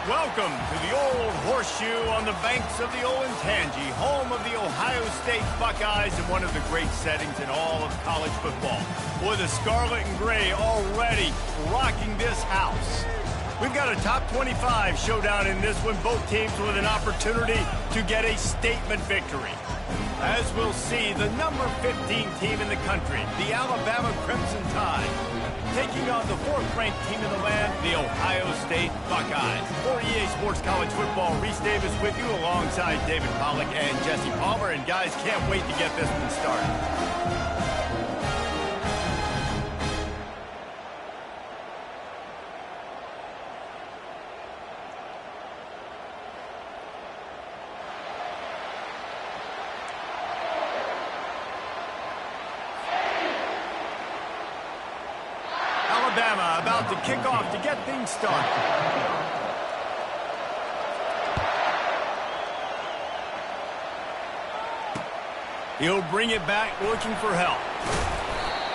Welcome to the Old Horseshoe on the banks of the Olentangy, home of the Ohio State Buckeyes and one of the great settings in all of college football. Boy, the scarlet and gray already rocking this house. We've got a top 25 showdown in this one, both teams with an opportunity to get a statement victory. As we'll see, the number 15 team in the country, the Alabama Crimson Tide, taking on the fourth-ranked team in the land, the Ohio State Buckeyes. For EA Sports College Football, Reese Davis with you alongside David Pollack and Jesse Palmer. And guys, can't wait to get this one started. Alabama about to kick off to get things started. He'll bring it back looking for help.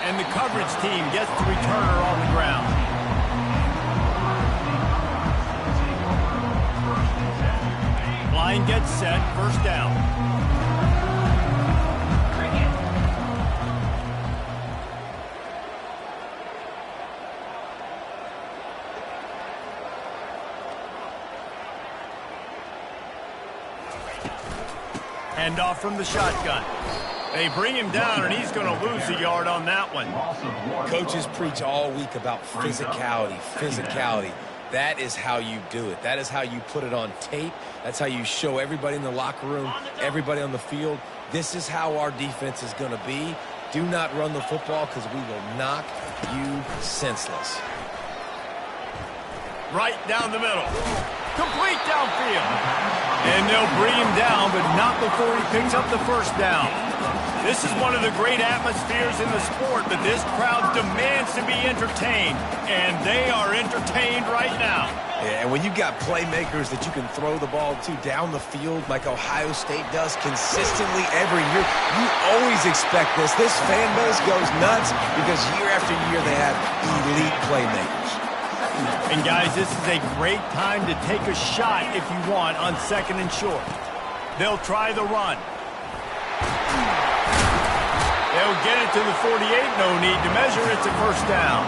And the coverage team gets the returner on the ground. Line gets set, first down. Hand off from the shotgun. They bring him down, and he's going to lose a yard on that one. Coaches preach all week about physicality. That is how you do it. That is how you put it on tape. That's how you show everybody in the locker room, everybody on the field. This is how our defense is going to be. Do not run the football because we will knock you senseless. Right down the middle. Complete downfield. And they'll bring him down, but not before he picks up the first down. This is one of the great atmospheres in the sport, but this crowd demands to be entertained, and they are entertained right now. Yeah, and when you got playmakers that you can throw the ball to down the field like Ohio State does consistently every year, you always expect this. This fan base goes nuts because year after year they have elite playmakers. And guys, this is a great time to take a shot if you want on second and short. They'll try the run. They'll get it to the 48, no need to measure, it's a first down.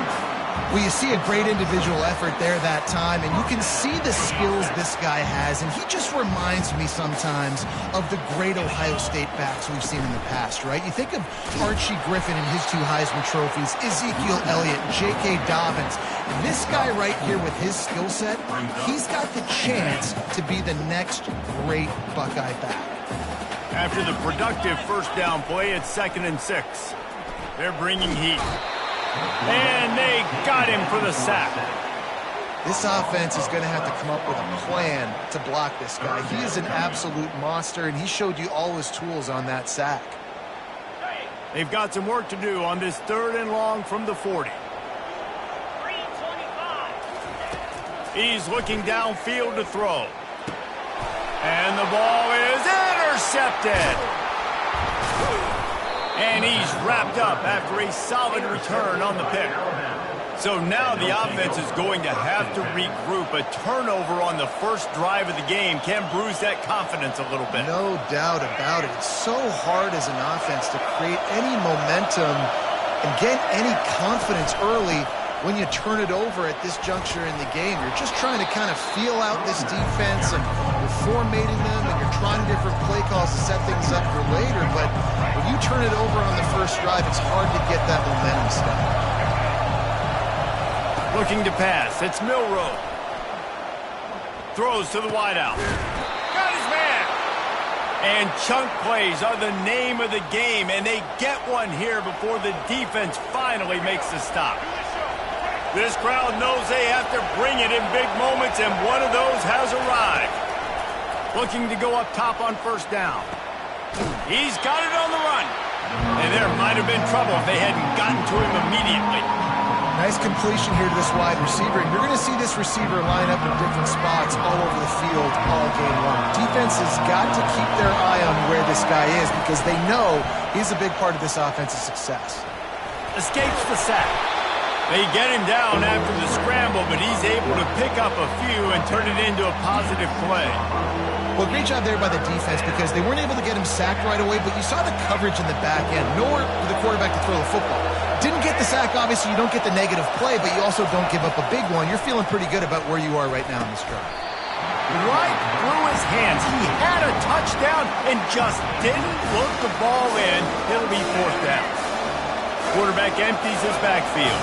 Well, you see a great individual effort there that time, and you can see the skills this guy has, and he just reminds me sometimes of the great Ohio State backs we've seen in the past, right? You think of Archie Griffin and his 2 Heisman trophies, Ezekiel Elliott, J.K. Dobbins. This guy right here with his skill set, he's got the chance to be the next great Buckeye back. After the productive first down play, it's 2nd and 6. They're bringing heat. And they got him for the sack. This offense is going to have to come up with a plan to block this guy. He is an absolute monster, and he showed you all his tools on that sack. They've got some work to do on this 3rd and long from the 40. He's looking downfield to throw. And the ball is intercepted. And he's wrapped up after a solid return on the pick. So now the offense is going to have to regroup. A turnover on the first drive of the game can bruise that confidence a little bit. No doubt about it. It's so hard as an offense to create any momentum and get any confidence early when you turn it over at this juncture in the game. You're just trying to kind of feel out this defense, and you're formatting them, and you're trying different play calls to set things up for later. But when you turn it over on the first drive, it's hard to get that momentum started. Looking to pass, it's Milroe. Throws to the wideout. Got his man. And chunk plays are the name of the game, and they get one here before the defense finally makes the stop. This crowd knows they have to bring it in big moments, and one of those has arrived. Looking to go up top on first down. He's got it on the run. And there might have been trouble if they hadn't gotten to him immediately. Nice completion here to this wide receiver. And you're going to see this receiver line up in different spots all over the field all game long. Defense has got to keep their eye on where this guy is because they know he's a big part of this offense's success. Escapes the sack. They get him down after the scramble, but he's able to pick up a few and turn it into a positive play. Well, great job there by the defense because they weren't able to get him sacked right away, but you saw the coverage in the back end. Nowhere for the quarterback to throw the football. Didn't get the sack, obviously. You don't get the negative play, but you also don't give up a big one. You're feeling pretty good about where you are right now in this drive. Right through his hands. He had a touchdown and just didn't look the ball in. It'll be fourth down. Quarterback empties his backfield.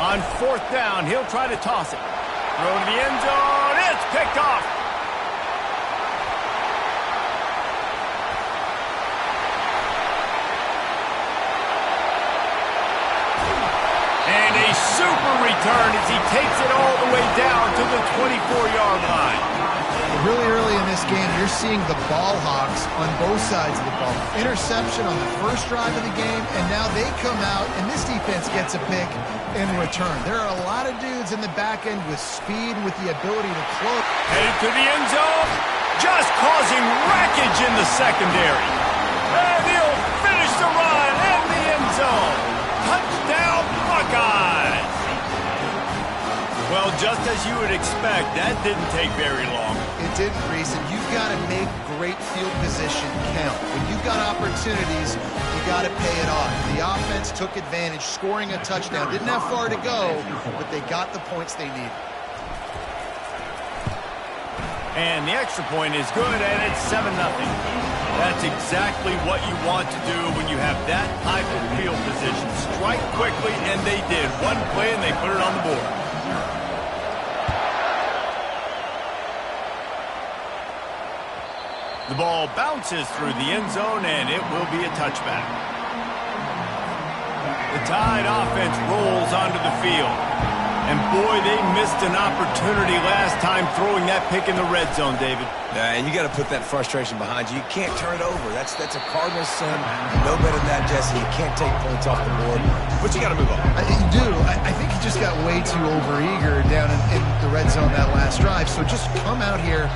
On fourth down, he'll try to toss it. Throw to the end zone. It's picked off. And a super return as he takes it all the way down to the 24-yard line. Really early in this game, you're seeing the ball hawks on both sides of the ball. Interception on the first drive of the game, and now they come out, and this defense gets a pick in return. There are a lot of dudes in the back end with speed and with the ability to close. Headed to the end zone, just causing wreckage in the secondary. And he'll finish the run in the end zone. Touchdown, Buckeyes! Well, just as you would expect, that didn't take very long. It didn't, Reese, and you've got to make great field position count. When you've got opportunities, you got to pay it off. The offense took advantage, scoring a touchdown. Didn't have far to go, but they got the points they needed. And the extra point is good, and it's 7-0. That's exactly what you want to do when you have that type of field position. Strike quickly, and they did. One play, and they put it on the board. The ball bounces through the end zone, and it will be a touchback. The Tide offense rolls onto the field. And, boy, they missed an opportunity last time throwing that pick in the red zone, David. And you got to put that frustration behind you. You can't turn it over. That's a Cardinals sin. No better than that, Jesse. You can't take points off the board. But you got to move on. You do. I think he just got way too overeager down in the red zone that last drive. So just come out here.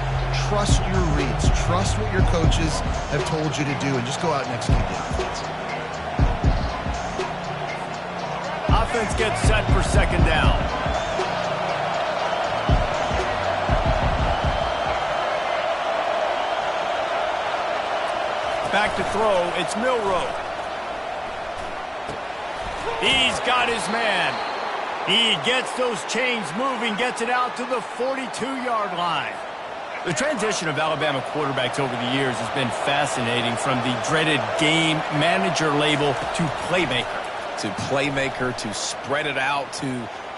Trust your reads. Trust what your coaches have told you to do, and just go out and execute the offense. Offense gets set for second down. Back to throw. It's Milroe. He's got his man. He gets those chains moving, gets it out to the 42-yard line. The transition of Alabama quarterbacks over the years has been fascinating, from the dreaded game manager label to playmaker. To playmaker, to spread it out, to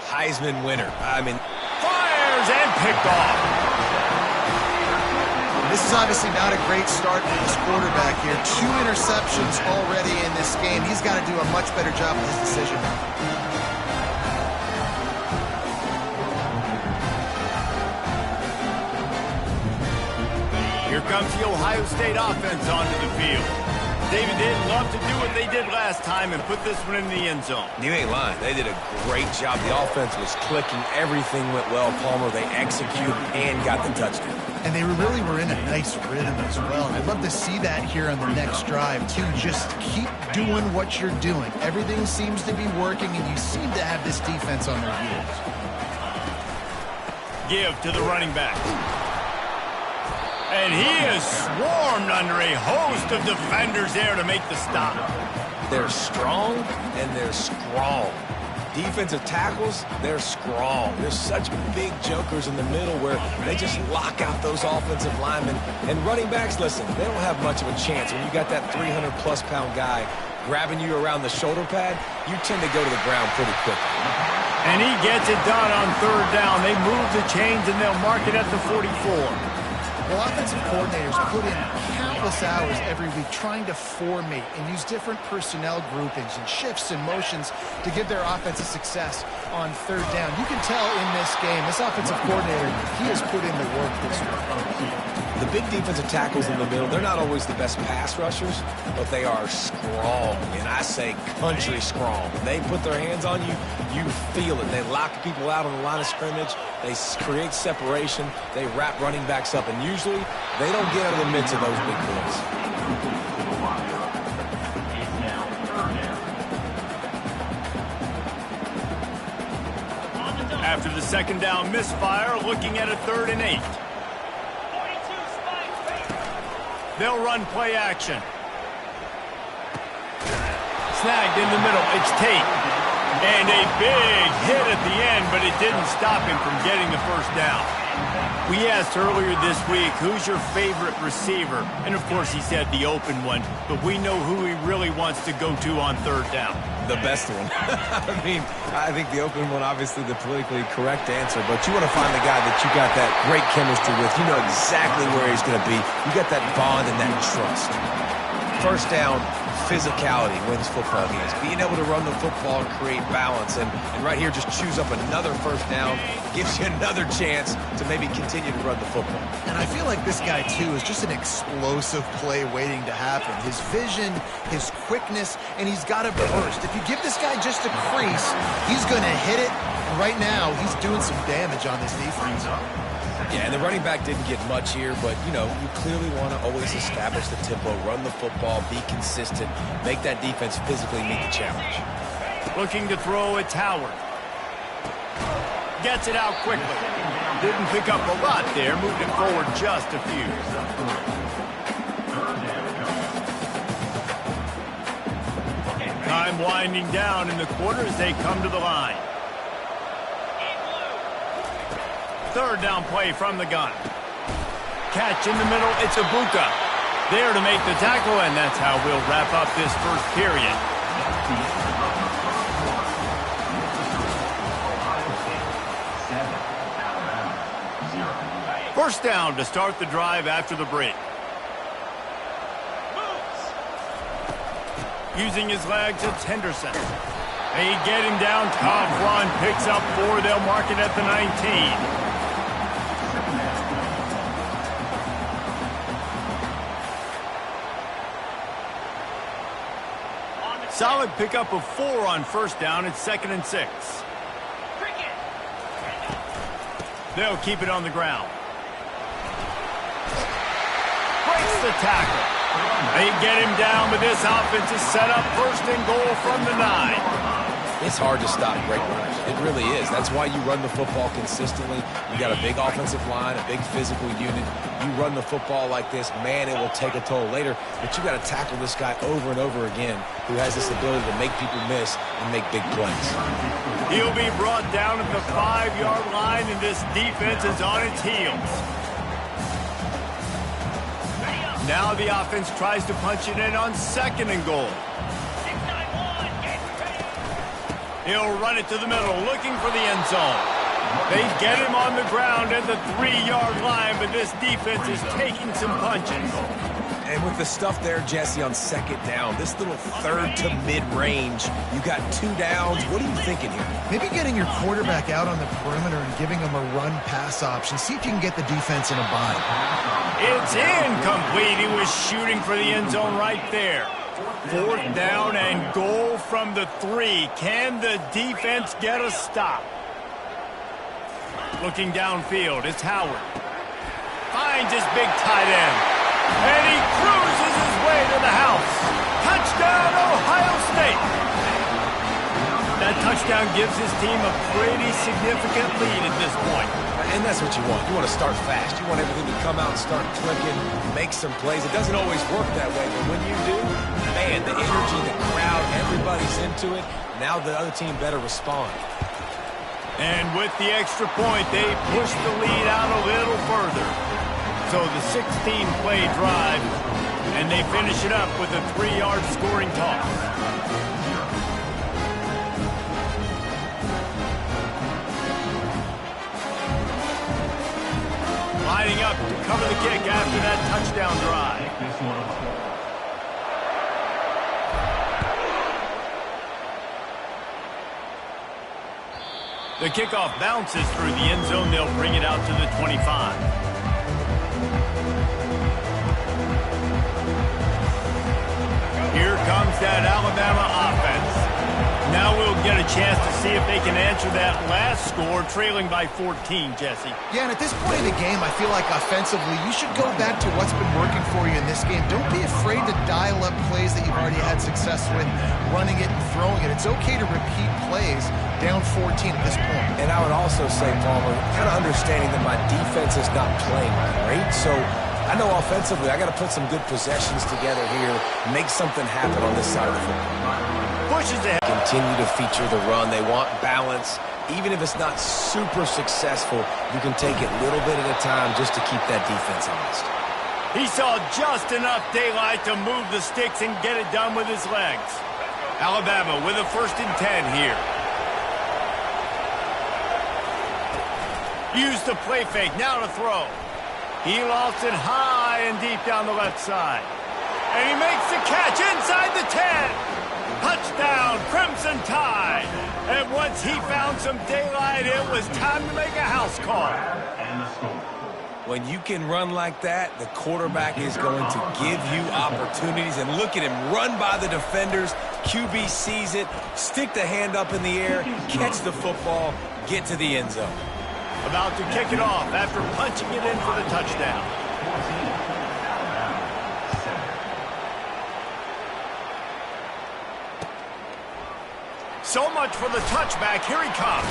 Heisman winner. I mean, fires and picked off. This is obviously not a great start for this quarterback here. 2 interceptions already in this game. He's got to do a much better job with his decision. Here comes the Ohio State offense onto the field. David, they'd love to do what they did last time and put this one in the end zone. You ain't lying. They did a great job. The offense was clicking. Everything went well, Palmer. They executed and got the touchdown. And they really were in a nice rhythm as well. And I'd love to see that here on the next drive, too. Just keep doing what you're doing. Everything seems to be working, and you seem to have this defense on their heels. Give to the running back. And he is swarmed under a host of defenders there to make the stop. They're strong and they're strong. Defensive tackles, they're strong. There's such big jokers in the middle where they just lock out those offensive linemen. And running backs, listen, they don't have much of a chance. When you got that 300-plus pound guy grabbing you around the shoulder pad, you tend to go to the ground pretty quickly. And he gets it done on third down. They move the chains, and they'll mark it at the 44. Well, offensive coordinators put in countless hours every week trying to formate and use different personnel groupings and shifts and motions to give their offensive success on third down. You can tell in this game, this offensive coordinator, he has put in the work this week. The big defensive tackles in the middle, they're not always the best pass rushers, but they are strong, and I say country strong. When they put their hands on you, you feel it. They lock people out on the line of scrimmage. They create separation. They wrap running backs up, and usually they don't get out of the midst of those big boys. After the second down misfire, looking at a 3rd and 8. They'll run play action. Snagged in the middle. It's Tate. And a big hit at the end, but it didn't stop him from getting the first down. We asked earlier this week, who's your favorite receiver? And, of course, he said the open one. But we know who he really wants to go to on 3rd down. The best one. I mean, I think the open one, obviously the politically correct answer, but you want to find the guy that you got that great chemistry with. You know exactly where he's going to be. You got that bond and that trust. First down, physicality wins football games. Being able to run the football and create balance. And right here, just choose up another first down. Gives you another chance to maybe continue to run the football. And I feel like this guy, too, is just an explosive play waiting to happen. His vision, his quickness, and he's got a burst. If you give this guy just a crease, he's going to hit it. And right now, he's doing some damage on this defense. Yeah, and the running back didn't get much here, but, you know, you clearly want to always establish the tempo, run the football, be consistent, make that defense physically meet the challenge. Looking to throw, it's Howard. Gets it out quickly. Didn't pick up a lot there, moved it forward just a few. Time winding down in the quarter as they come to the line. 3rd down play from the gun. Catch in the middle, it's Ibuka. There to make the tackle, and that's how we'll wrap up this first period. First down to start the drive after the break. Using his legs, it's Henderson. They get him down, top run, picks up 4, they'll mark it at the 19. Solid pickup of 4 on first down. It's 2nd and 6. They'll keep it on the ground. Breaks the tackle. They get him down, but this offense is set up 1st and goal from the 9. It's hard to stop great runners. It really is. That's why you run the football consistently. You got a big offensive line, a big physical unit. You run the football like this, man, it will take a toll later. But you got to tackle this guy over and over again who has this ability to make people miss and make big plays. He'll be brought down at the 5-yard line, and this defense is on its heels. Now the offense tries to punch it in on 2nd and goal. He'll run it to the middle, looking for the end zone. They get him on the ground at the 3-yard line, but this defense is taking some punches. And with the stuff there, Jesse, on 2nd down, this little 3rd to mid-range, you got 2 downs. What are you thinking here? Maybe getting your quarterback out on the perimeter and giving him a run-pass option. See if you can get the defense in a bind. It's incomplete. He was shooting for the end zone right there. 4th down and goal from the 3. Can the defense get a stop? Looking downfield, it's Howard. Finds his big tight end. And he cruises his way to the house. Touchdown, Ohio State. That touchdown gives his team a pretty significant lead at this point. And that's what you want. You want to start fast. You want everything to come out and start clicking, make some plays. It doesn't always work that way, but when you do, man, the energy, the crowd, everybody's into it. Now the other team better respond. And with the extra point, they push the lead out a little further. So the 16-play drive, and they finish it up with a 3-yard scoring toss. Lining up to cover the kick after that touchdown drive. The kickoff bounces through the end zone. They'll bring it out to the 25. Here comes that Alabama offense. Now we'll get a chance to see if they can answer that last score, trailing by 14, Jesse. Yeah, and at this point in the game, I feel like offensively, you should go back to what's been working for you in this game. Don't be afraid to dial up plays that you've already had success with, running it and throwing it. It's okay to repeat plays down 14 at this point. And I I would also say, Palmer, kind of understanding that my defense is not playing great, so I know offensively I got to put some good possessions together here, make something happen on this side of the football. Pushes ahead. Continue to feature the run. They want balance. Even if it's not super successful, you can take it little bit at a time just to keep that defense honest. He saw just enough daylight to move the sticks and get it done with his legs. Alabama with a 1st and 10 here. Use the play fake, now to throw. He lofts it high and deep down the left side. And he makes the catch inside the 10. Touchdown, Crimson Tide. And once he found some daylight, it was time to make a house call. When you can run like that, the quarterback is going to give you opportunities. And look at him run by the defenders. QB sees it, stick the hand up in the air, catch the football, get to the end zone. About to kick it off after punching it in for the touchdown. So much for the touchback. Here he comes.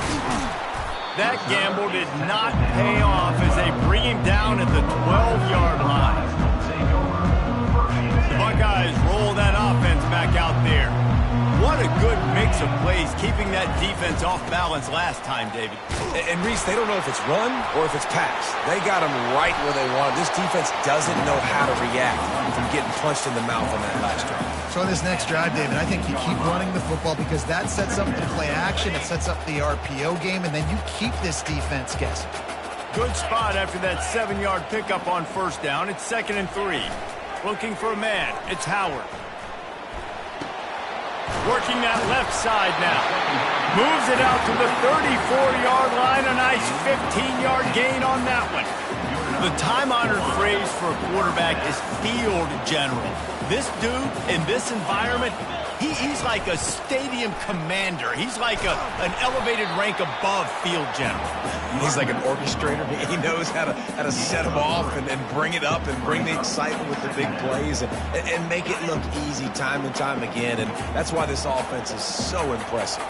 That gamble did not pay off as they bring him down at the 12-yard line. The Buckeyes roll that offense back out there. What a good mix of plays, keeping that defense off balance last time, David. And Reese, they don't know if it's run or if it's pass. They got them right where they want them. This defense doesn't know how to react from getting punched in the mouth on that last drive. So on this next drive, David, I think you keep running the football because that sets up the play action, it sets up the RPO game, and then you keep this defense guessing. Good spot after that 7-yard pickup on 1st down. It's 2nd and 3. Looking for a man. It's Howard. Working that left side now. Moves it out to the 34-yard line. A nice 15-yard gain on that one. The time-honored phrase for a quarterback is field general. This dude in this environment, he's like a stadium commander. He's like an elevated rank above field general. He's like an orchestrator. He knows how to set them off and bring it up and bring the excitement with the big plays and make it look easy time and time again. And that's why this offense is so impressive.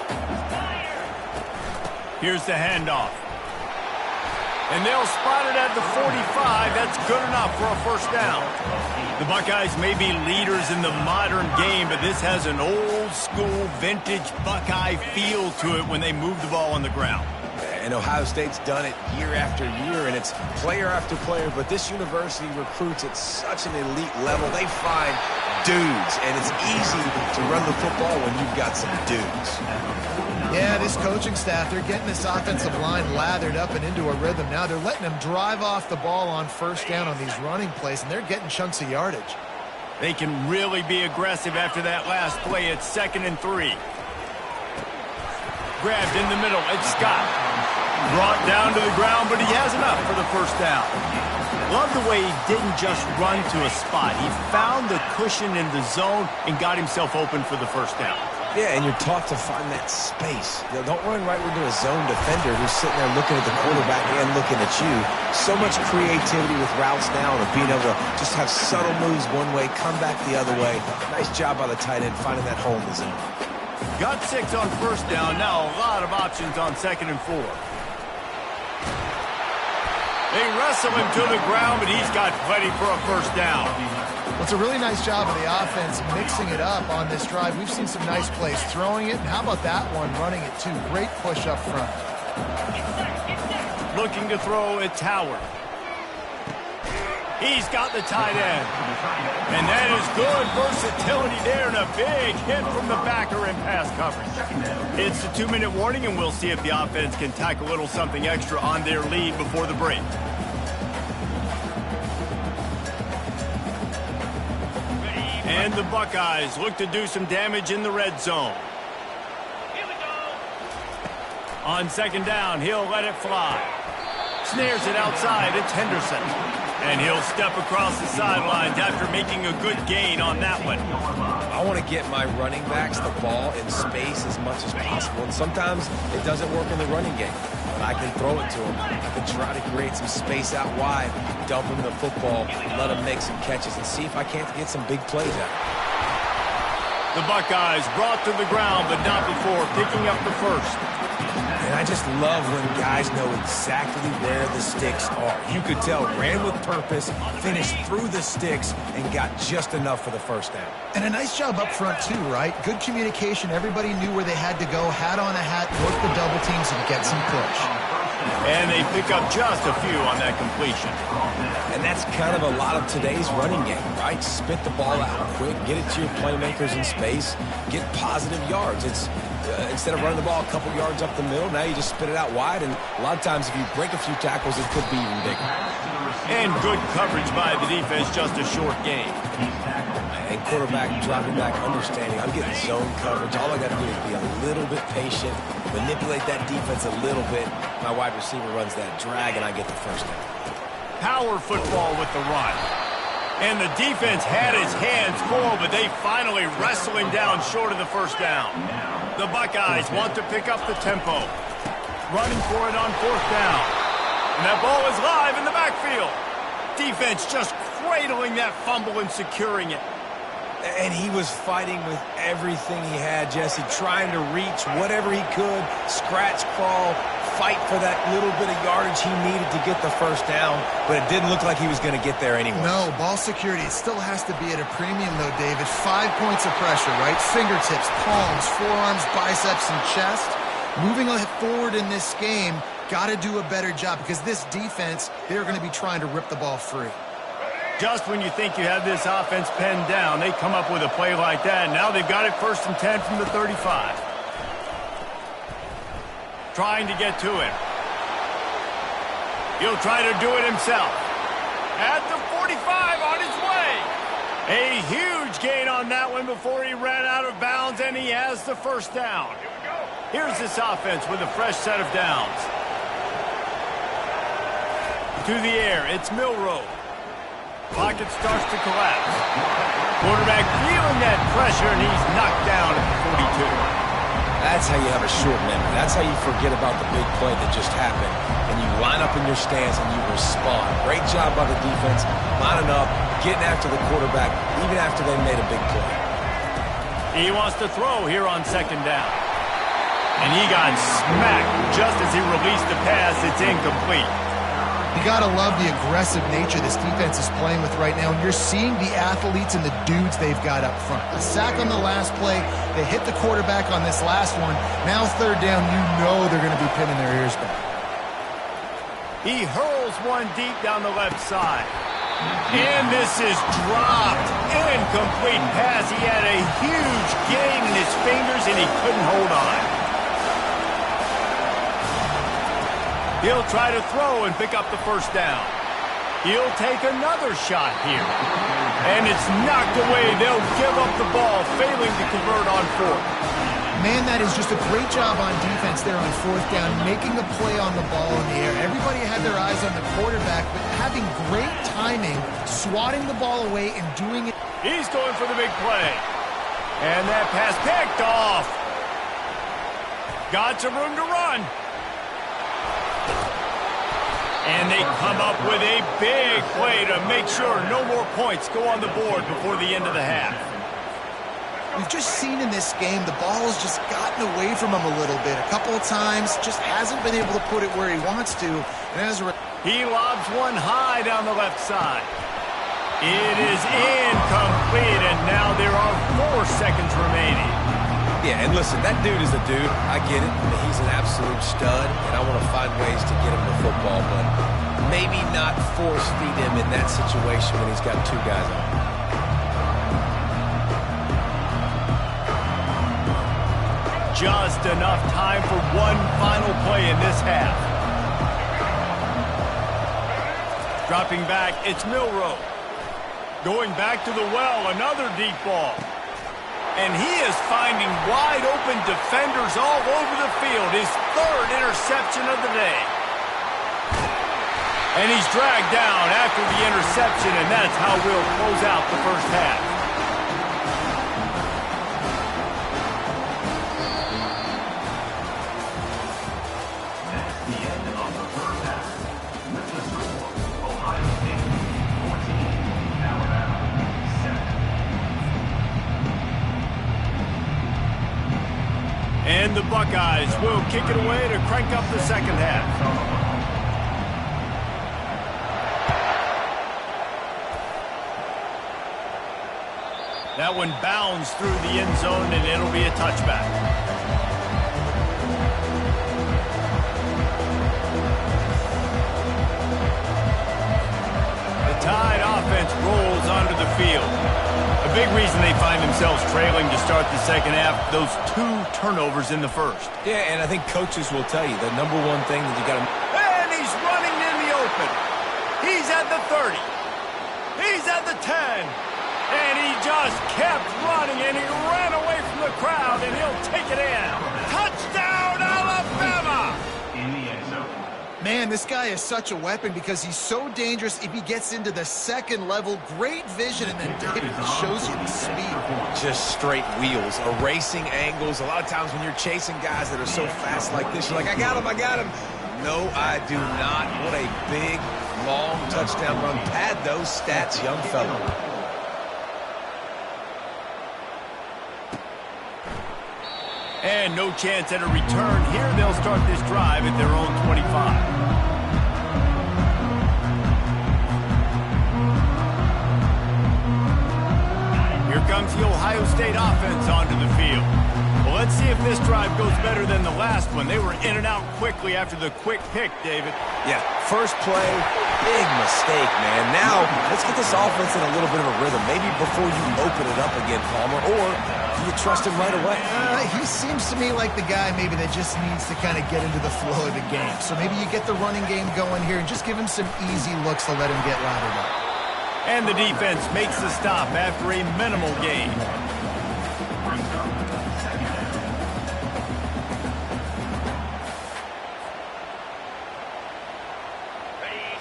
Here's the handoff. And they'll spot it at the 45. That's good enough for a 1st down. The Buckeyes may be leaders in the modern game, but this has an old-school, vintage Buckeye feel to it when they move the ball on the ground. And Ohio State's done it year after year, and it's player after player, but this university recruits at such an elite level. They find dudes, and it's easy to run the football when you've got some dudes. Yeah, this coaching staff, they're getting this offensive line lathered up and into a rhythm. Now they're letting them drive off the ball on 1st down on these running plays, and they're getting chunks of yardage. They can really be aggressive after that last play. It's 2nd and 3. Grabbed in the middle. It's Scott. Brought down to the ground, but he has enough for the 1st down. Love the way he didn't just run to a spot. He found the cushion in the zone and got himself open for the 1st down. Yeah, and you're taught to find that space. You know, don't run right into a zone defender who's sitting there looking at the quarterback and looking at you. So much creativity with routes now and being able to just have subtle moves one way, come back the other way. Nice job by the tight end finding that hole in the zone. Got 6 on 1st down. Now a lot of options on 2nd and 4. They wrestle him to the ground, but he's got plenty for a 1st down. Well, it's a really nice job of the offense mixing it up on this drive. We've seen some nice plays throwing it, and how about that one running it too? Great push up front. Looking to throw, it's Howard. He's got the tight end. And that is good versatility there and a big hit from the backer in pass coverage. It's a 2-minute warning, and we'll see if the offense can tack a little something extra on their lead before the break. And the Buckeyes look to do some damage in the red zone. On 2nd down, he'll let it fly. Snares it outside, it's Henderson. And he'll step across the sidelines after making a good gain on that one. I want to get my running backs the ball in space as much as possible. And sometimes it doesn't work in the running game. But I can throw it to them. I can try to create some space out wide, dump them the football, let them make some catches, and see if I can't get some big plays out. The Buckeyes brought to the ground, but not before picking up the 1st. And I just love when guys know exactly where the sticks are. You could tell, ran with purpose, finished through the sticks, and got just enough for the first down. And a nice job up front, too, right? Good communication. Everybody knew where they had to go, hat on a hat, work the double teams, and get some push. And they pick up just a few on that completion. And that's kind of a lot of today's running game, right? Spit the ball out quick, get it to your playmakers in space, get positive yards. It's instead of running the ball a couple yards up the middle, now you just spit it out wide, and a lot of times if you break a few tackles, it could be even bigger. And good coverage by the defense, just a short gain. And quarterback dropping back, understanding, I'm getting zone coverage. All I got to do is be a little bit patient, manipulate that defense a little bit. My wide receiver runs that drag, and I get the first down. Power football with the run. And the defense had his hands full, but they finally wrestle him down short of the first down. The Buckeyes want to pick up the tempo. Running for it on fourth down. And that ball is live in the backfield. Defense just cradling that fumble and securing it. And he was fighting with everything he had, Jesse, trying to reach whatever he could, scratch, crawl, fight for that little bit of yardage he needed to get the first down, but it didn't look like he was going to get there anyway. No, ball security, it still has to be at a premium, though, David. 5 points of pressure, right? Fingertips, palms, forearms, biceps, and chest. Moving forward in this game, got to do a better job because this defense, they're going to be trying to rip the ball free. Just when you think you have this offense pinned down, they come up with a play like that. Now they've got it 1st and 10 from the 35. Trying to get to him. He'll try to do it himself. At the 45 on his way. A huge gain on that one before he ran out of bounds, and he has the first down. Here's this offense with a fresh set of downs. To the air, it's Milroe. Pocket starts to collapse. Quarterback feeling that pressure, and he's knocked down at the 42. That's how you have a short memory. That's how you forget about the big play that just happened, and you line up in your stance and you respond. Great job by the defense, lining up, getting after the quarterback, even after they made a big play. He wants to throw here on 2nd down. And he got smacked just as he released the pass. It's incomplete. You got to love the aggressive nature this defense is playing with right now, and you're seeing the athletes and the dudes they've got up front. A sack on the last play, they hit the quarterback on this last one. Now 3rd down, you know they're going to be pinning their ears back. He hurls one deep down the left side. And this is dropped. Incomplete pass. He had a huge gain in his fingers, and he couldn't hold on. He'll try to throw and pick up the first down. He'll take another shot here. And it's knocked away. They'll give up the ball, failing to convert on 4th. Man, that is just a great job on defense there on 4th down, making a play on the ball in the air. Everybody had their eyes on the quarterback, but having great timing, swatting the ball away and doing it. He's going for the big play. And that pass picked off. Got some room to run. And they come up with a big play to make sure no more points go on the board before the end of the half. We've just seen in this game the ball has just gotten away from him a little bit. A couple of times, just hasn't been able to put it where he wants to. And as a he lobs one high down the left side. It is incomplete, and now there are 4 seconds remaining. Yeah, and listen, that dude is a dude. I get it. I mean, he's an absolute stud, and I want to find ways to get him the football, but maybe not force feed him in that situation when he's got 2 guys on him. Just enough time for one final play in this half. Dropping back, it's Milroe. Going back to the well, another deep ball. And he is finding wide-open defenders all over the field. His 3rd interception of the day. And he's dragged down after the interception, and that's how we'll close out the first half. And the Buckeyes will kick it away to crank up the second half. That one bounds through the end zone, and it'll be a touchback. The Tide offense rolls onto the field. A big reason they find themselves trailing to start the second half, those 2 turnovers in the first. Yeah, and I think coaches will tell you the number one thing that you got to... And he's running in the open. He's at the 30. He's at the 10. And he just kept running, and he ran away from the crowd, and he'll take it in. Touchdown, Alabama! Man, this guy is such a weapon because he's so dangerous if he gets into the second level. Great vision, and then David shows you the speed. Just straight wheels, erasing angles. A lot of times when you're chasing guys that are so fast like this, you're like, I got him, I got him. No, I do not. What a big, long touchdown run. Pad those stats, young fella. And no chance at a return here. They'll start this drive at their own 25. Here comes the Ohio State offense onto the field. Well, let's see if this drive goes better than the last one. They were in and out quickly after the quick pick, David. Yeah, first play, big mistake, man. Now, let's get this offense in a little bit of a rhythm. Maybe before you open it up again, Palmer, or you trust him right away. He seems to me like the guy maybe that just needs to kind of get into the flow of the game. So maybe you get the running game going here and just give him some easy looks to let him get lathered up. And the defense makes the stop after a minimal gain.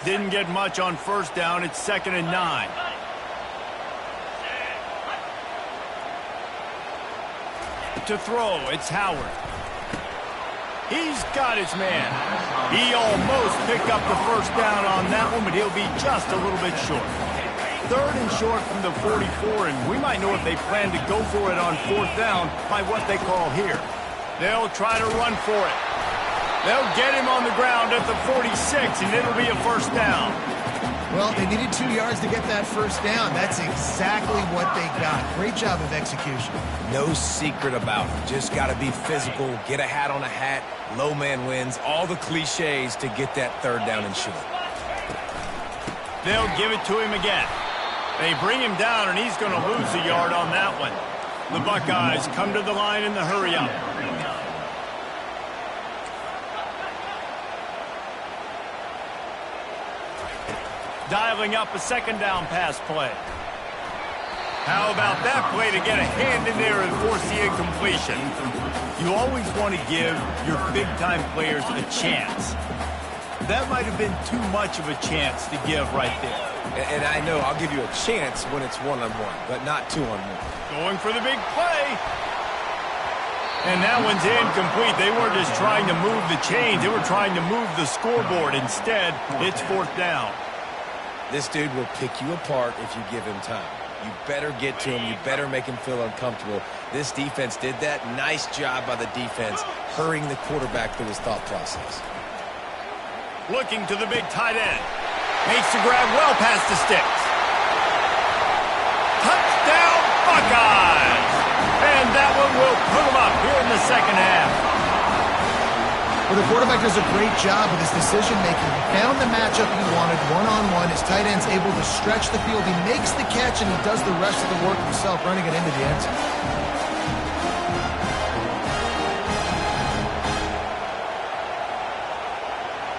Didn't get much on first down. It's 2nd and 9. To throw, it's Howard. He's got his man. He almost picked up the first down on that one, but he'll be just a little bit short. 3rd and short from the 44, and we might know if they plan to go for it on 4th down by what they call here. They'll try to run for it. They'll get him on the ground at the 46, and it'll be a first down. Well, they needed 2 yards to get that first down. That's exactly what they got. Great job of execution. No secret about it. Just got to be physical, get a hat on a hat, low man wins, all the cliches to get that 3rd down and short. They'll give it to him again. They bring him down, and he's going to lose a yard on that one. The Buckeyes come to the line in the hurry-up. Dialing up a 2nd down pass play. How about that play to get a hand in there and force the incompletion? You always want to give your big-time players a chance. That might have been too much of a chance to give right there. And I know I'll give you a chance when it's one-on-one, but not two-on-one. Going for the big play. And that one's incomplete. They weren't just trying to move the chains. They were trying to move the scoreboard. Instead, it's 4th down. This dude will pick you apart if you give him time. You better get to him. You better make him feel uncomfortable. This defense did that. Nice job by the defense, hurrying the quarterback through his thought process. Looking to the big tight end. Makes the grab well past the sticks. Touchdown, Buckeyes! And that one will put them up here in the second half. Well, the quarterback does a great job with his decision-making. He found the matchup he wanted, one-on-one. His tight end's able to stretch the field. He makes the catch, and he does the rest of the work himself, running it into the end zone.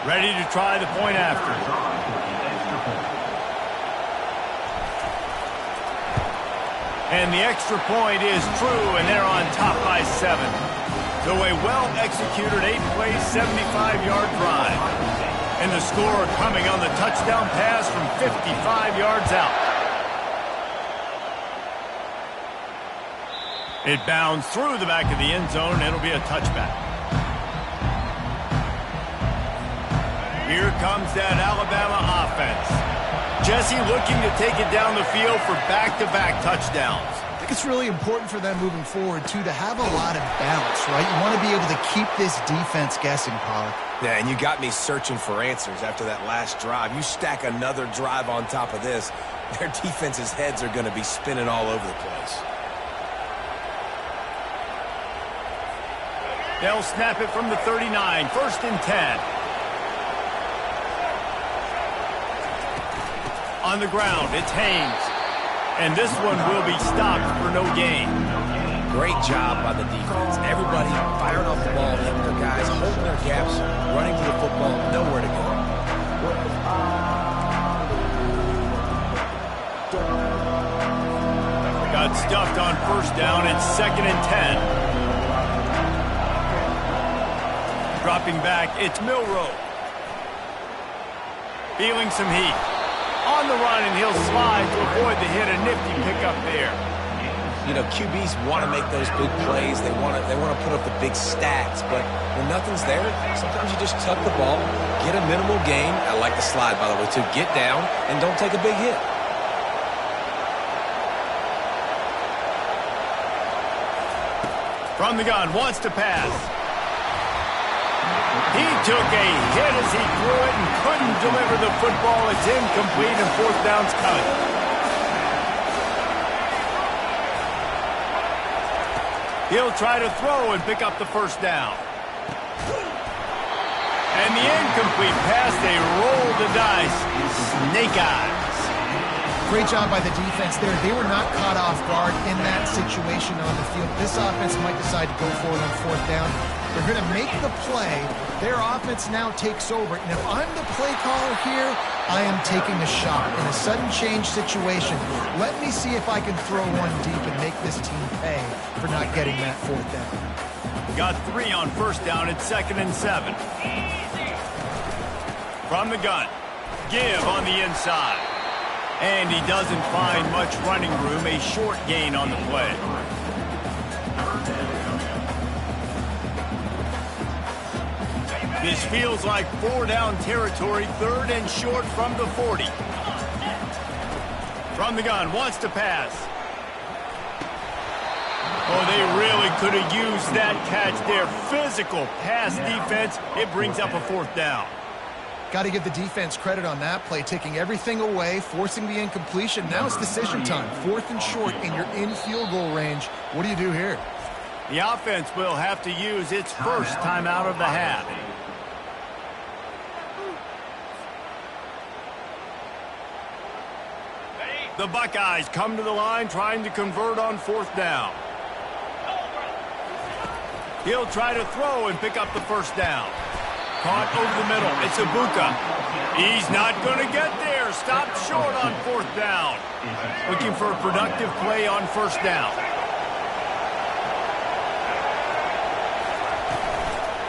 Ready to try the point after. And the extra point is true, and they're on top by 7. So a well-executed 8-play, 75-yard drive. And the score coming on the touchdown pass from 55 yards out. It bounds through the back of the end zone, and it'll be a touchback. Here comes that Alabama offense. Jesse looking to take it down the field for back-to-back touchdowns. The think it's really important for them moving forward, too, to have a lot of balance, right? You want to be able to keep this defense guessing, Pollock. Yeah, and you got me searching for answers after that last drive. You stack another drive on top of this, their defense's heads are going to be spinning all over the place. They'll snap it from the 39, 1st and 10. On the ground, it's Haynes. And this one will be stopped for no gain. Great job by the defense. Everybody firing off the ball, hitting their guys, holding their gaps, running to the football, nowhere to go. Got stuffed on 1st down. It's 2nd and 10. Dropping back, it's Milroe. Feeling some heat. On the run, and he'll slide to avoid the hit. A nifty pickup there. You know, QBs want to make those big plays. They want to put up the big stats. But when nothing's there, sometimes you just tuck the ball, get a minimal gain. I like the slide, by the way, to get down and don't take a big hit. From the gun, wants to pass. He took a hit as he threw it and couldn't deliver the football. It's incomplete and 4th down's cut. He'll try to throw and pick up the 1st down. And the incomplete pass, they roll the dice. Snake eyes. Great job by the defense there. They were not caught off guard in that situation on the field. This offense might decide to go for it on 4th down. They're going to make the play. Their offense now takes over. And if I'm the play caller here, I am taking a shot in a sudden change situation. Let me see if I can throw one deep and make this team pay for not getting that 4th down. Got 3 on 1st down. It's 2nd and 7. From the gun. Give on the inside. And he doesn't find much running room. A short gain on the play. This feels like 4-down territory, 3rd and short from the 40. From the gun, wants to pass. Oh, they really could have used that catch there. Physical pass defense. It brings up a 4th down. Got to give the defense credit on that play, taking everything away, forcing the incompletion. Now it's decision time. 4th and short, and you're in field goal range. What do you do here? The offense will have to use its first timeout of the half. The Buckeyes come to the line trying to convert on 4th down. He'll try to throw and pick up the 1st down. Caught over the middle. It's Ibuka. He's not going to get there. Stopped short on 4th down. Looking for a productive play on 1st down.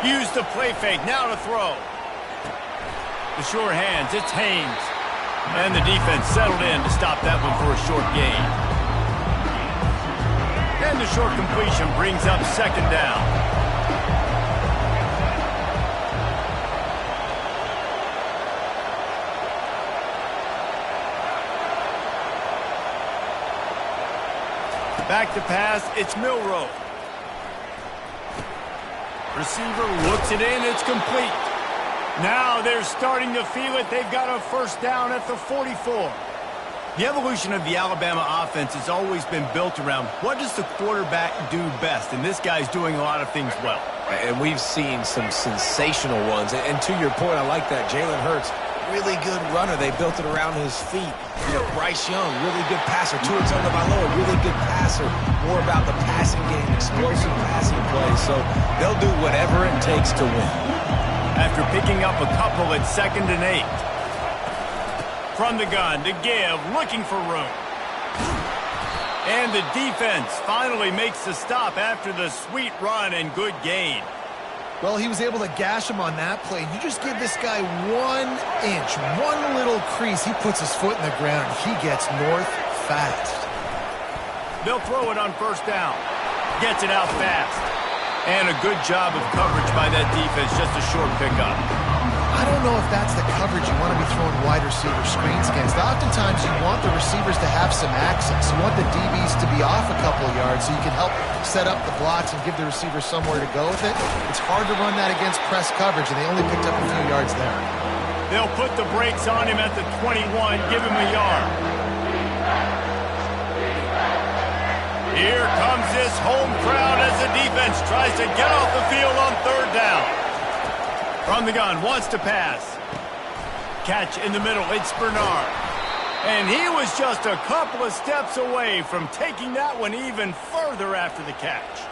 Use the play fake. Now to throw. The sure hands. It's Haynes. And the defense settled in to stop that one for a short gain. And the short completion brings up 2nd down. Back to pass, it's Milroe. Receiver looks it in, it's complete. Now they're starting to feel it. They've got a 1st down at the 44. The evolution of the Alabama offense has always been built around what does the quarterback do best, and this guy's doing a lot of things well. And we've seen some sensational ones. And to your point, I like that. Jalen Hurts, really good runner. They built it around his feet. You know, Bryce Young, really good passer. Tua Tagovailoa, really good passer. More about the passing game, explosive passing plays. So they'll do whatever it takes to win. After picking up a couple at 2nd and 8. From the gun to give, looking for room. And the defense finally makes the stop after the sweet run and good gain. Well, he was able to gash him on that play. You just give this guy 1 inch, one little crease. He puts his foot in the ground. He gets north fast. They'll throw it on 1st down. Gets it out fast. And a good job of coverage by that defense. Just a short pickup. I don't don't know if that's the coverage you want to be throwing wide receiver screens against. Oftentimes, you want the receivers to have some access. You want the DBs to be off a couple of yards so you can help set up the blocks and give the receiver somewhere to go with it. It's hard to run that against press coverage, and they only picked up a few yards there. They'll put the brakes on him at the 21, give him a yard. Here comes this home crowd as the defense tries to get off the field on third down. From the gun, wants to pass. Catch in the middle, it's Bernard. And he was just a couple of steps away from taking that one even further after the catch.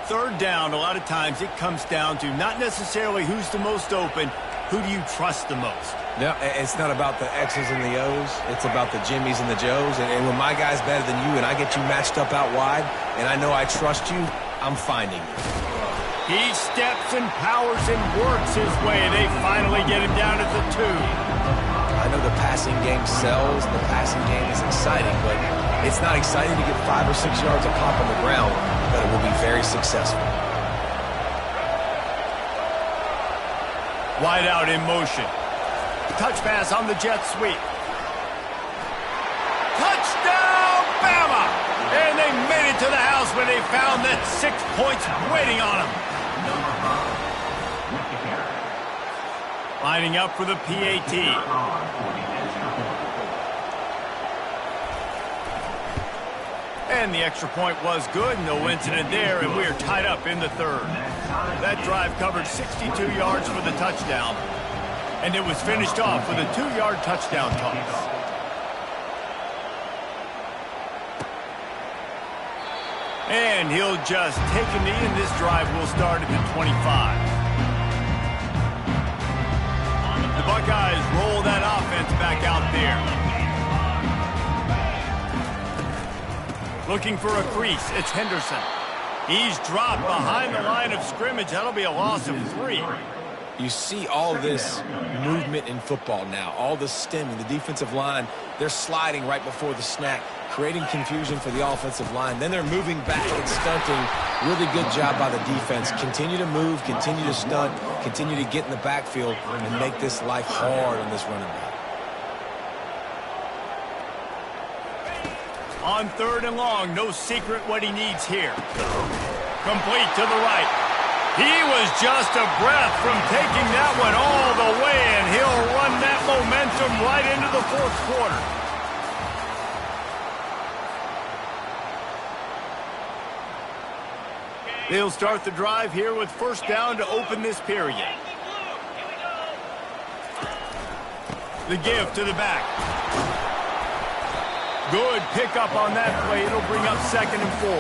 Third down, a lot of times it comes down to not necessarily who's the most open, who do you trust the most? No, it's not about the X's and the O's. It's about the Jimmies and the Joes. And when my guy's better than you and I get you matched up out wide and I know I trust you, I'm finding you. He steps and powers and works his way. They finally get him down at the 2. I know the passing game sells. The passing game is exciting, but it's not exciting to get 5 or 6 yards of pop on the ground, but it will be very successful. Wide out in motion. Touch pass on the jet sweep. Touchdown, Bama! And they made it to the house where they found that 6 points waiting on them. Lining up for the PAT. And the extra point was good. No incident there, and we are tied up in the third. That drive covered 62 yards for the touchdown. And it was finished off with a 2-yard touchdown toss. And he'll just take a knee, and this drive will start at the 25. The Buckeyes roll that offense back out there. Looking for a crease, it's Henderson. He's dropped behind the line of scrimmage. That'll be a loss of 3. You see all this movement in football now, all the stemming, the defensive line, they're sliding right before the snap, creating confusion for the offensive line. Then they're moving back and stunting. Really good job by the defense. Continue to move, continue to stunt, continue to get in the backfield and make this life hard on this running back. On third and long, no secret what he needs here. Complete to the right. He was just a breath from taking that one all the way, and he'll run that momentum right into the fourth quarter. They'll start the drive here with first down to open this period. The give to the back. Good pickup on that play. It'll bring up 2nd and 4.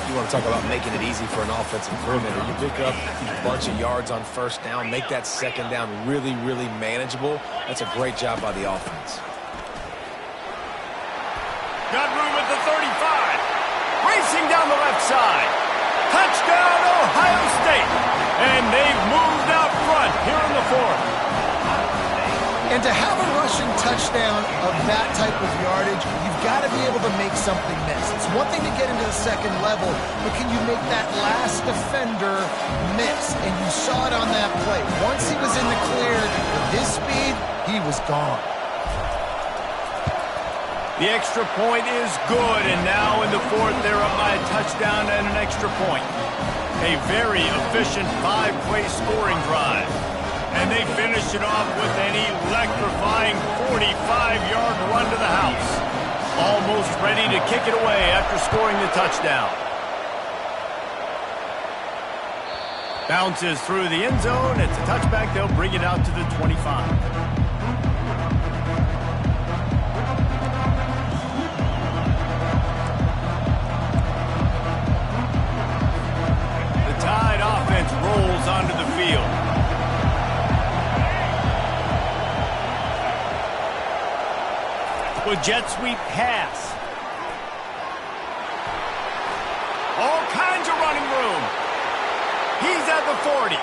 You want to talk about making it easy for an offensive coordinator. You pick up a bunch of yards on first down, make that second down really, really manageable. That's a great job by the offense. Got room at the 35. Racing down the left side. Touchdown, Ohio State. And they've moved out front here in the 4th. And to have a rushing touchdown of that type of yardage, you've got to be able to make something miss. It's one thing to get into the second level, but can you make that last defender miss? And you saw it on that play. Once he was in the clear, with his speed, he was gone. The extra point is good, and now in the 4th, they're up by a touchdown and an extra point. A very efficient 5-play scoring drive. And they finish it off with an electrifying 45-yard run to the house. Almost ready to kick it away after scoring the touchdown. Bounces through the end zone. It's a touchback. They'll bring it out to the 25. The Tide offense rolls onto the field. With jet sweep pass. All kinds of running room. He's at the 40,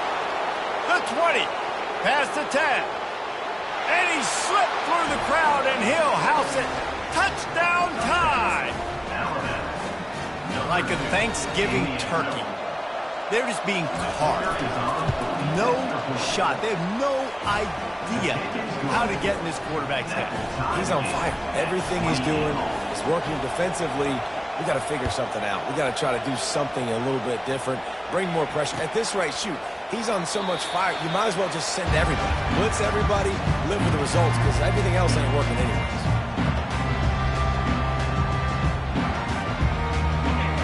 the 20, past the 10. And he slipped through the crowd, and he'll house it. Touchdown Tide. Like a Thanksgiving turkey. They're just being carved. No shot. They have no idea how to get in this quarterback's head. He's on fire. Everything he's doing is working defensively. We got to figure something out. We got to try to do something a little bit different. Bring more pressure. At this rate, shoot, he's on so much fire, you might as well just send everybody. Blitz everybody, live with the results, because everything else ain't working anyways.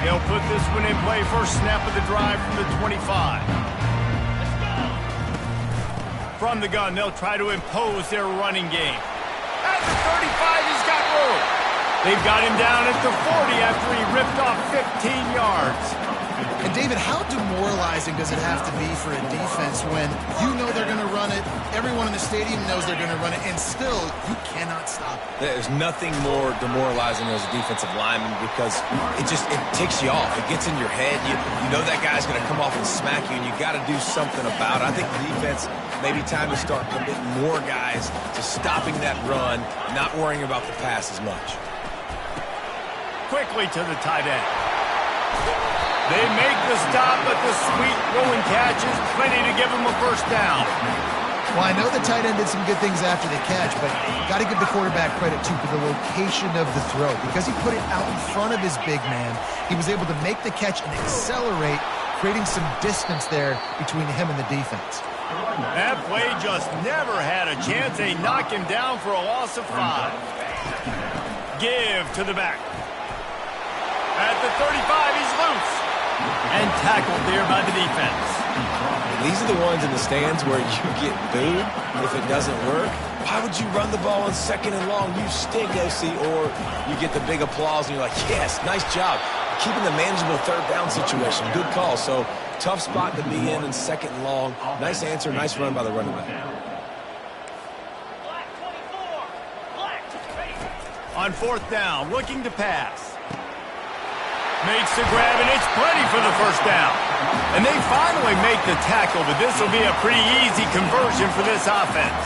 They'll put this one in play. First snap of the drive from the 25. From the gun, they'll try to impose their running game. At the 35, he's got room. They've got him down at the 40 after he ripped off 15 yards. And David, how demoralizing does it have to be for a defense when you know they're going to run it, everyone in the stadium knows they're going to run it, and still you cannot stop it? There's nothing more demoralizing as a defensive lineman because it ticks you off. It gets in your head. You know that guy's going to come off and smack you, and you got to do something about it. I think the defense, maybe time to start committing more guys to stopping that run, not worrying about the pass as much. Quickly to the tight end. They make the stop, but the sweet throwing catch is plenty to give them a first down. Well, I know the tight end did some good things after the catch, but got to give the quarterback credit, too, for the location of the throw. Because he put it out in front of his big man, he was able to make the catch and accelerate, creating some distance there between him and the defense. That play just never had a chance. They knock him down for a loss of 5. Give to the back. At the 35, he's loose. And tackled there by the defense. These are the ones in the stands where you get booed if it doesn't work. Why would you run the ball on 2nd and long? You stink, OC. Or you get the big applause and you're like, yes, nice job. Keeping the manageable 3rd down situation. Good call. So tough spot to be in 2nd and long. Nice answer, nice run by the running back. On 4th down, looking to pass. Makes the grab, and it's plenty for the first down. And they finally make the tackle, but this will be a pretty easy conversion for this offense.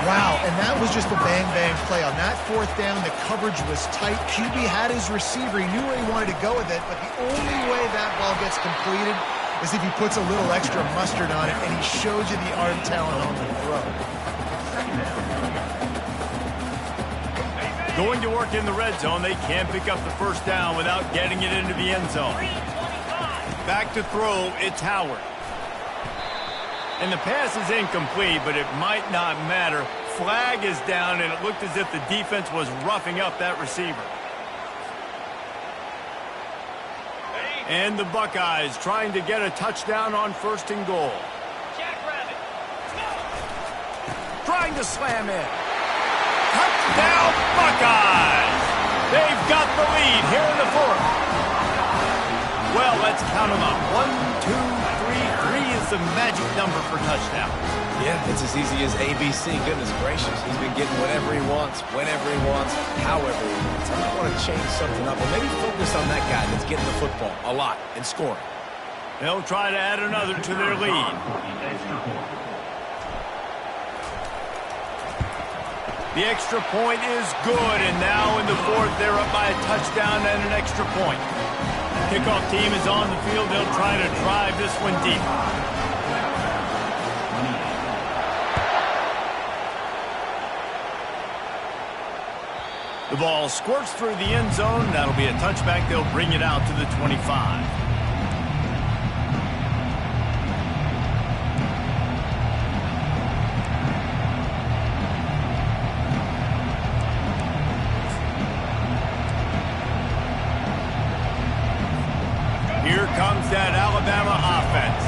Wow, and that was just a bang-bang play. On that 4th down, the coverage was tight. QB had his receiver. He knew where he wanted to go with it, but the only way that ball gets completed is if he puts a little extra mustard on it, and he shows you the arm talent on the throw. Going to work in the red zone, they can't pick up the first down without getting it into the end zone. Back to throw, it's Howard. And the pass is incomplete, but it might not matter. Flag is down, and it looked as if the defense was roughing up that receiver. And the Buckeyes trying to get a touchdown on 1st and goal. Trying to slam in. Touchdown, Buckeyes! They've got the lead here in the 4th. Well, let's count them up. 1, 2, 3. 3 is the magic number for touchdown. Yeah, it's as easy as ABC. Goodness gracious. He's been getting whatever he wants, whenever he wants, however he wants. I might want to change something up, or maybe focus on that guy that's getting the football a lot and scoring. They'll try to add another to their lead. The extra point is good, and now in the 4th, they're up by a touchdown and an extra point. Kickoff team is on the field. They'll try to drive this one deep. The ball squirts through the end zone. That'll be a touchback. They'll bring it out to the 25. Here comes that Alabama offense.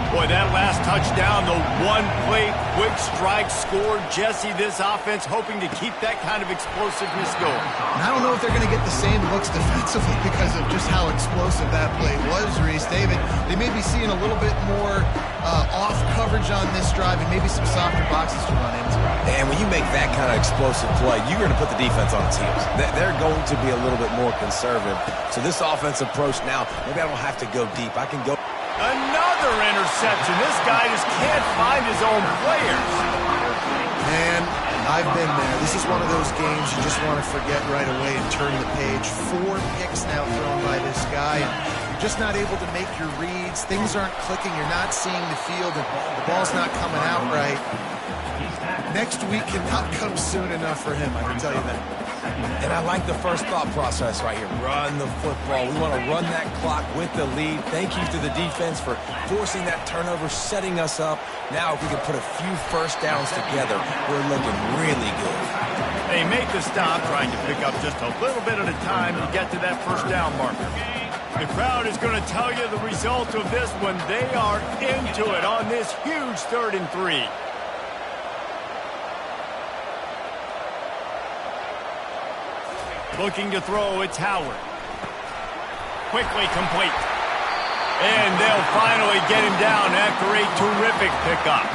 Boy, that last touchdown, the one-play quick strike scored. Jesse, this offense hoping to keep that kind of explosiveness going. And I don't know if they're going to get the same looks defensively because of just how explosive that play was, Reese. David, they may be seeing a little bit more off coverage on this drive and maybe some softer boxes to run into. And when you make that kind of explosive play, you're going to put the defense on its heels. They're going to be a little bit more conservative. So this offensive approach now, maybe I don't have to go deep. I can go. Another interception. This guy just can't find his own players. Man, I've been there. This is one of those games you just want to forget right away and turn the page. 4 picks now thrown by this guy. You're just not able to make your reads. Things aren't clicking. You're not seeing the field, and the ball's not coming out right. Next week cannot come soon enough for him, I can tell you that. And I like the first thought process right here. Run the football. We want to run that clock with the lead. Thank you to the defense for forcing that turnover, setting us up. Now if we can put a few first downs together, we're looking really good. They make the stop, trying to pick up just a little bit at a time to get to that first down marker. The crowd is going to tell you the result of this one. They are into it on this huge 3rd and 3. Looking to throw, it's Howard. Quickly complete. And they'll finally get him down after a terrific pickup.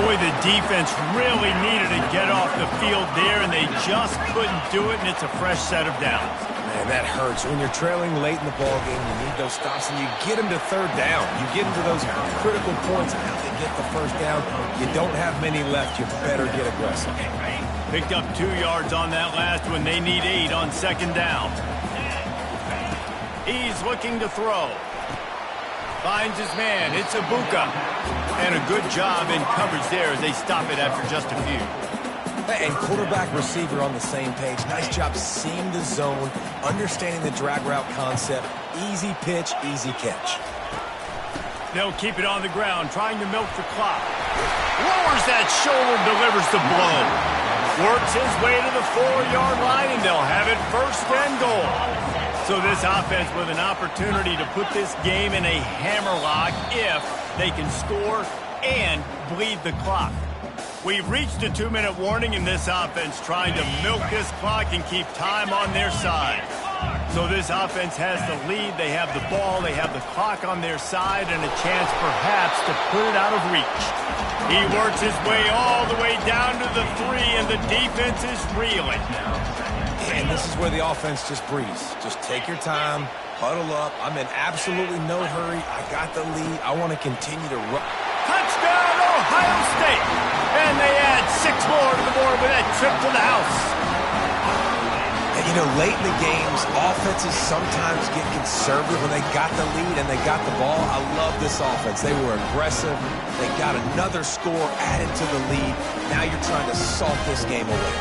Boy, the defense really needed to get off the field there, and they just couldn't do it, and it's a fresh set of downs. Man, that hurts. When you're trailing late in the ballgame, you need those stops, and you get them to 3rd down. You get them to those critical points, and now they get the first down. You don't have many left. You better get aggressive. Picked up 2 yards on that last one. They need 8 on 2nd down. He's looking to throw. Finds his man. It's Ibuka. And a good job in coverage there as they stop it after just a few. And quarterback receiver on the same page. Nice job seeing the zone, understanding the drag route concept. Easy pitch, easy catch. They'll keep it on the ground, trying to milk the clock. Lowers that shoulder, delivers the blow. Works his way to the 4-yard line, and they'll have it 1st and goal. So this offense with an opportunity to put this game in a hammerlock if they can score and bleed the clock. We've reached a 2-minute warning in this offense, trying to milk this clock and keep time on their side. So this offense has the lead. They have the ball. They have the clock on their side and a chance perhaps to put it out of reach. He works his way all the way down to the 3, and the defense is reeling. And this is where the offense just breathes. Just take your time, huddle up. I'm in absolutely no hurry. I got the lead. I want to continue to run. Touchdown, Ohio State! And they add 6 more to the board with that trip to the house. And, you know, late in the games, offenses sometimes get conservative when they got the lead and they got the ball. I love this offense. They were aggressive. They got another score added to the lead. Now you're trying to salt this game away.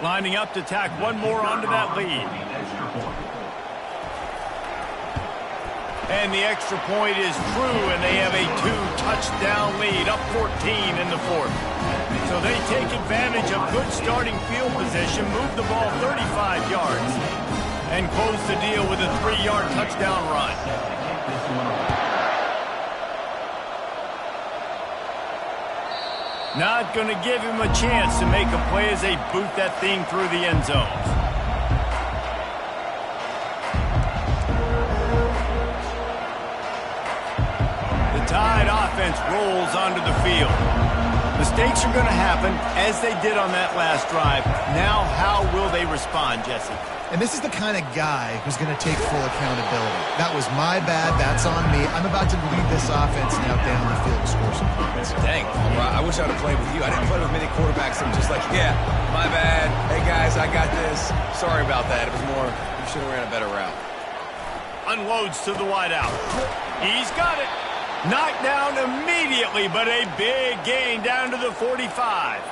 Lining up to tack one more onto that lead. And the extra point is true, and they have a 2-touchdown lead, up 14 in the 4th. So they take advantage of good starting field position, move the ball 35 yards, and close the deal with a 3-yard touchdown run. Not going to give him a chance to make a play as they boot that thing through the end zone. The Tide offense rolls onto the field. Mistakes are going to happen, as they did on that last drive. Now, how will they respond, Jesse? And this is the kind of guy who's going to take full accountability. That was my bad. That's on me. I'm about to lead this offense now down the field to score some points. Dang, I wish I would have played with you. I didn't play with many quarterbacks that were just like, yeah, my bad. Hey, guys, I got this. Sorry about that. It was more, you should have ran a better route. Unloads to the wideout. He's got it. Knocked down immediately, but a big gain down to the 45.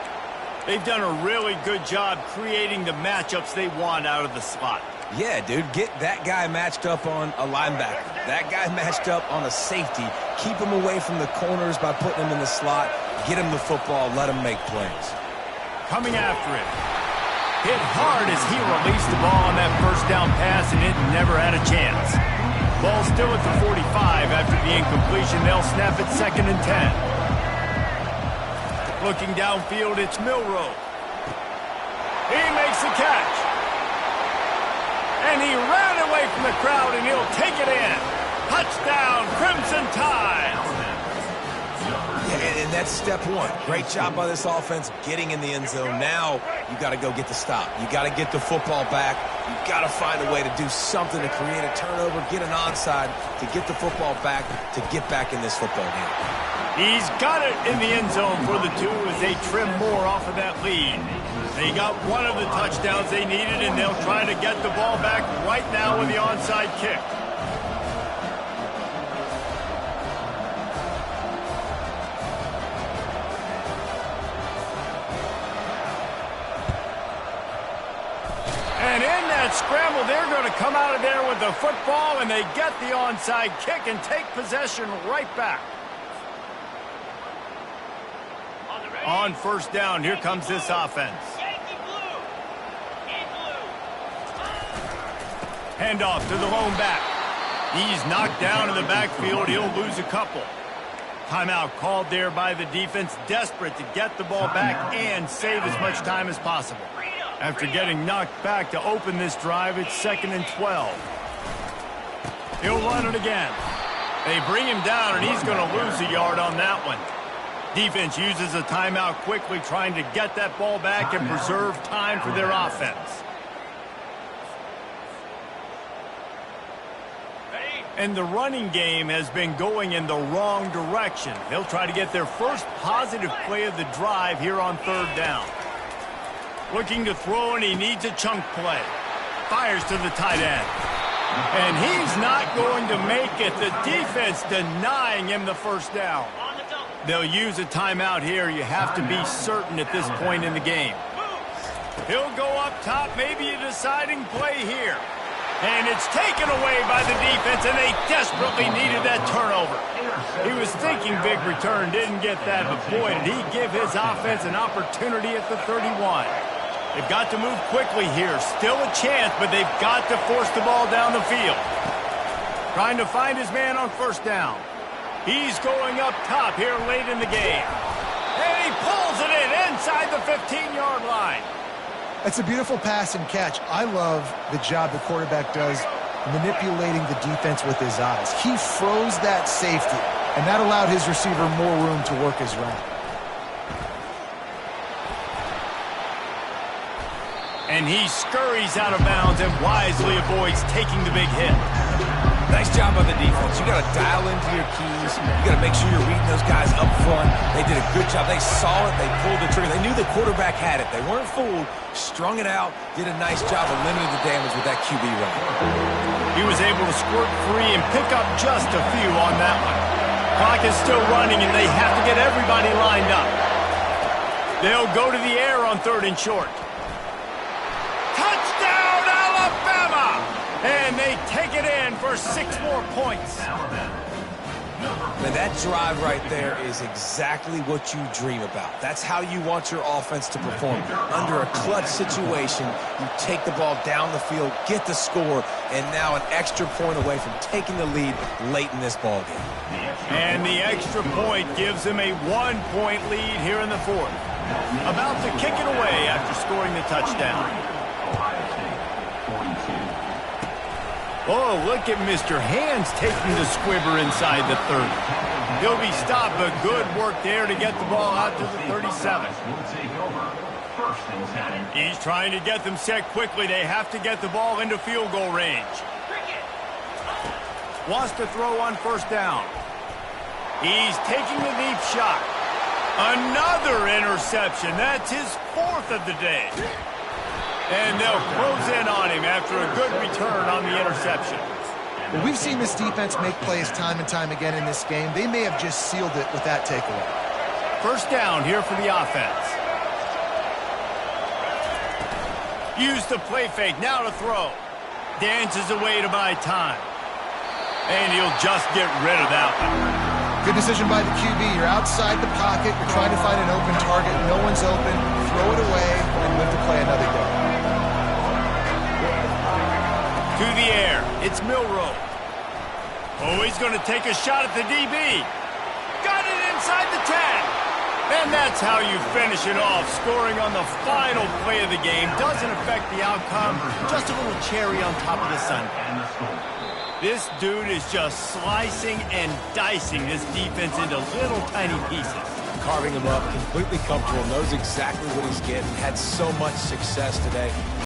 They've done a really good job creating the matchups they want out of the slot. Yeah, dude, get that guy matched up on a linebacker. That guy matched up on a safety. Keep him away from the corners by putting him in the slot. Get him the football. Let him make plays. Coming after it. Hit hard as he released the ball on that first down pass, and it never had a chance. Ball still at the 45 after the incompletion. They'll snap it 2nd and 10. Looking downfield, it's Milroe. He makes the catch. And he ran away from the crowd, and he'll take it in. Touchdown, Crimson Tide. And that's step one. Great job by this offense getting in the end zone. Now you got to go get the stop. You got to get the football back. You've got to find a way to do something to create a turnover, get an onside, to get the football back, to get back in this football game. He's got it in the end zone for the 2 as they trim more off of that lead. They got one of the touchdowns they needed, and they'll try to get the ball back right now with the onside kick. And in that scramble, they're going to come out of there with the football, and they get the onside kick and take possession right back. On first down, here comes this offense. Handoff to the lone back. He's knocked down in the backfield. He'll lose a couple. Timeout called there by the defense, desperate to get the ball back and save as much time as possible. After getting knocked back to open this drive, it's 2nd and 12. He'll run it again. They bring him down, and he's going to lose a yard on that one. Defense uses a timeout quickly, trying to get that ball back and preserve time for their offense. And the running game has been going in the wrong direction. They'll try to get their first positive play of the drive here on 3rd down. Looking to throw, and he needs a chunk play. Fires to the tight end. And he's not going to make it. The defense denying him the first down. They'll use a timeout here. You have to be certain at this point in the game. He'll go up top, maybe a deciding play here. And it's taken away by the defense, and they desperately needed that turnover. He was thinking big return, didn't get that, but boy, did he give his offense an opportunity at the 31. They've got to move quickly here. Still a chance, but they've got to force the ball down the field. Trying to find his man on first down. He's going up top here late in the game. And he pulls it in inside the 15-yard line. That's a beautiful pass and catch. I love the job the quarterback does manipulating the defense with his eyes. He froze that safety, and that allowed his receiver more room to work his route. And he scurries out of bounds and wisely avoids taking the big hit. Nice job on the defense. You got to dial into your keys. You got to make sure you're reading those guys up front. They did a good job. They saw it. They pulled the trigger. They knew the quarterback had it. They weren't fooled. Strung it out. Did a nice job of limiting the damage with that QB run. He was able to squirt free and pick up just a few on that one. Clock is still running, and they have to get everybody lined up. They'll go to the air on 3rd and short. Touchdown, Alabama! And they take it in for 6 more points. Now that drive right there is exactly what you dream about. That's how you want your offense to perform. Under a clutch situation, you take the ball down the field, get the score, and now an extra point away from taking the lead late in this ball game. And the extra point gives them a 1-point lead here in the 4th. About to kick it away after scoring the touchdown. Oh, look at Mr. Hands taking the squibber inside the 30. He'll be stopped, but good work there to get the ball out to the 37. He's trying to get them set quickly. They have to get the ball into field goal range. Wants to throw on first down. He's taking the deep shot. Another interception. That's his 4th of the day. And they'll close in on him after a good return on the interception. Well, we've seen this defense make plays time and time again in this game. They may have just sealed it with that takeaway. First down here for the offense. Use the play fake, now to throw. Dances away to buy time. And he'll just get rid of that one. Good decision by the QB. You're outside the pocket. You're trying to find an open target. No one's open. Throw it away and live to play another day. To the air. It's Milroe. Oh, he's going to take a shot at the DB. Got it inside the 10. And that's how you finish it off. Scoring on the final play of the game doesn't affect the outcome. Just a little cherry on top of the sundae. This dude is just slicing and dicing this defense into little tiny pieces. Carving him up, completely comfortable, knows exactly what he's getting, had so much success today.